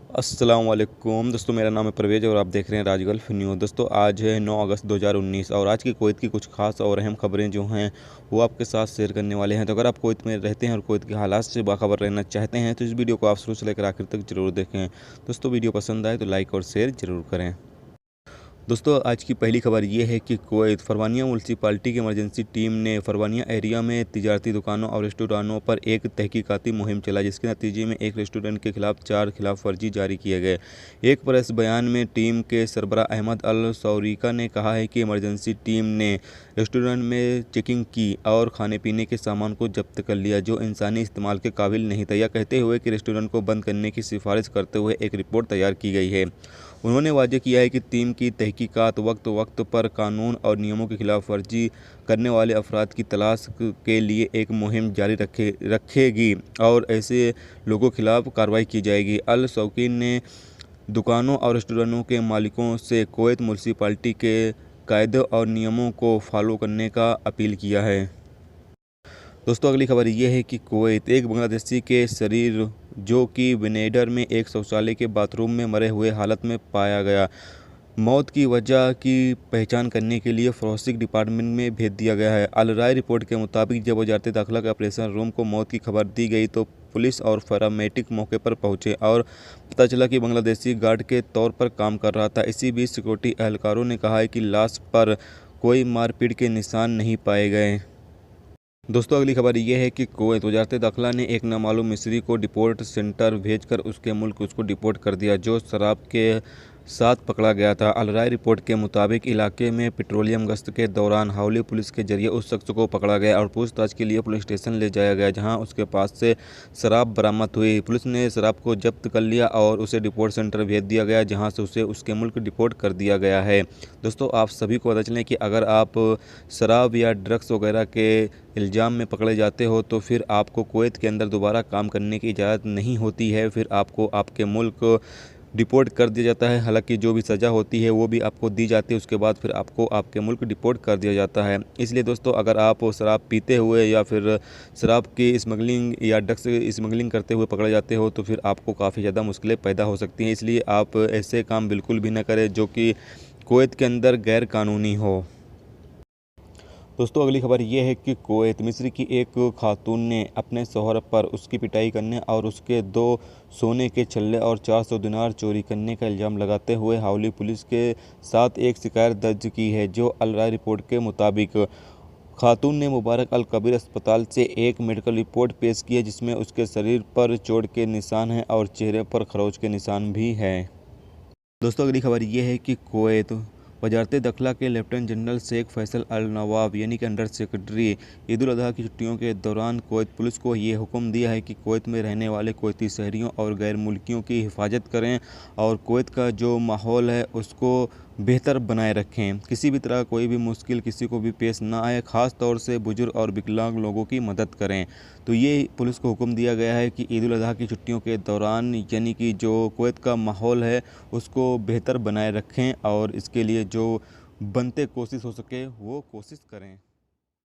अस्सलाम वालेकुम दोस्तों, मेरा नाम है परवेज़ और आप देख रहे हैं राज गल्फ न्यूज़। दोस्तों आज है 9 अगस्त 2019 और आज की कुवैत की कुछ खास और अहम खबरें जो हैं वो आपके साथ शेयर करने वाले हैं। तो अगर आप कुवैत में रहते हैं और कुवैत के हालात से बाखबर रहना चाहते हैं तो इस वीडियो को आप शुरू से लेकर आखिर तक ज़रूर देखें। दोस्तों वीडियो पसंद आए तो लाइक और शेयर ज़रूर करें। दोस्तों आज की पहली खबर ये है कि कुवैत फरवानिया म्यूनसिपालिटी की इमरजेंसी टीम ने फरवानिया एरिया में तिजारती दुकानों और रेस्टोरेंटों पर एक तहकीकाती मुहिम चला, जिसके नतीजे में एक रेस्टोरेंट के खिलाफ 4 खिलाफ वर्जी जारी किए गए। एक प्रेस बयान में टीम के सरबराह अहमद अल सौरीका ने कहा है कि इमरजेंसी टीम ने रेस्टोरेंट में चेकिंग की और खाने पीने के सामान को जब्त कर लिया जो इंसानी इस्तेमाल के काबिल नहीं था, यह कहते हुए कि रेस्टोरेंट को बंद करने की सिफारिश करते हुए एक रिपोर्ट तैयार की गई है। उन्होंने वाज़ेह किया है कि टीम की तहकीकात वक्त पर कानून और नियमों की खिलाफ वर्जी करने वाले अफराद की तलाश के लिए एक मुहिम जारी रखेगी और ऐसे लोगों के खिलाफ कार्रवाई की जाएगी। अल शौकीन ने दुकानों और रेस्टोरेंटों के मालिकों से कुवैत म्यूनसिपालिटी के कायदे और नियमों को फॉलो करने का अपील किया है। दोस्तों अगली खबर ये है कि कुवैत एक बांग्लादेशी के शरीर जो कि विनेडर में एक शौचालय के बाथरूम में मरे हुए हालत में पाया गया, मौत की वजह की पहचान करने के लिए फोरेंसिक डिपार्टमेंट में भेज दिया गया है। अल राय रिपोर्ट के मुताबिक जब वजारत दाखिला के ऑपरेशन रूम को मौत की खबर दी गई तो पुलिस और पैरामेडिक मौके पर पहुंचे और पता चला कि बांग्लादेशी गार्ड के तौर पर काम कर रहा था। इसी बीच सिक्योरिटी एहलकारों ने कहा है कि लाश पर कोई मारपीट के निशान नहीं पाए गए। दोस्तों अगली खबर यह है कि कुवैत वजारत दाखिला ने एक नामालूम मिस्री को डिपोर्ट सेंटर भेजकर उसके मुल्क उसको डिपोर्ट कर दिया जो शराब के साथ पकड़ा गया था। अल राय रिपोर्ट के मुताबिक इलाके में पेट्रोलियम गश्त के दौरान हावली पुलिस के जरिए उस शख्स को पकड़ा गया और पूछताछ के लिए पुलिस स्टेशन ले जाया गया, जहां उसके पास से शराब बरामद हुई। पुलिस ने शराब को जब्त कर लिया और उसे डिपोर्ट सेंटर भेज दिया गया, जहां से उसे उसके मुल्क डिपोर्ट कर दिया गया है। दोस्तों आप सभी को पता चलें कि अगर आप शराब या ड्रग्स वगैरह के इल्ज़ाम में पकड़े जाते हो तो फिर आपको कुवैत के अंदर दोबारा काम करने की इजाज़त नहीं होती है, फिर आपको आपके मुल्क डिपोर्ट कर दिया जाता है। हालांकि जो भी सज़ा होती है वो भी आपको दी जाती है, उसके बाद फिर आपको आपके मुल्क डिपोर्ट कर दिया जाता है। इसलिए दोस्तों अगर आप शराब पीते हुए या फिर शराब की स्मगलिंग या ड्रग्स स्मगलिंग करते हुए पकड़े जाते हो तो फिर आपको काफ़ी ज़्यादा मुश्किलें पैदा हो सकती हैं। इसलिए आप ऐसे काम बिल्कुल भी ना करें जो कि कुवैत के अंदर गैर कानूनी हो। दोस्तों अगली खबर यह है कि कुवैत मिस्र की एक खातून ने अपने शौहर पर उसकी पिटाई करने और उसके 2 सोने के छल्ले और 400 दिनार चोरी करने का इल्ज़ाम लगाते हुए हावली पुलिस के साथ एक शिकायत दर्ज की है। जो अल राय रिपोर्ट के मुताबिक खातून ने मुबारक अल कबीर अस्पताल से एक मेडिकल रिपोर्ट पेश की है, जिसमें उसके शरीर पर चोट के निशान हैं और चेहरे पर खरोच के निशान भी हैं। दोस्तों अगली खबर यह है कि कुवैत वजारत दाखिला के लेफ्टिनेंट जनरल शेख फैसल अल नवाब यानी कि अंडर सेक्रेटरी ईद उल अजहा की छुट्टियों के दौरान कुवैत पुलिस को ये हुक्म दिया है कि कुवैत में रहने वाले कुवैती शहरियों और गैर मुल्कियों की हिफाजत करें और कुवैत का जो माहौल है उसको बेहतर बनाए रखें। किसी भी तरह कोई भी मुश्किल किसी को भी पेश ना आए, ख़ास तौर से बुजुर्ग और विकलांग लोगों की मदद करें। तो ये पुलिस को हुक्म दिया गया है कि ईद उल अजहा की छुट्टियों के दौरान यानी कि जो कुवैत का माहौल है उसको बेहतर बनाए रखें और इसके लिए जो बनते कोशिश हो सके वो कोशिश करें।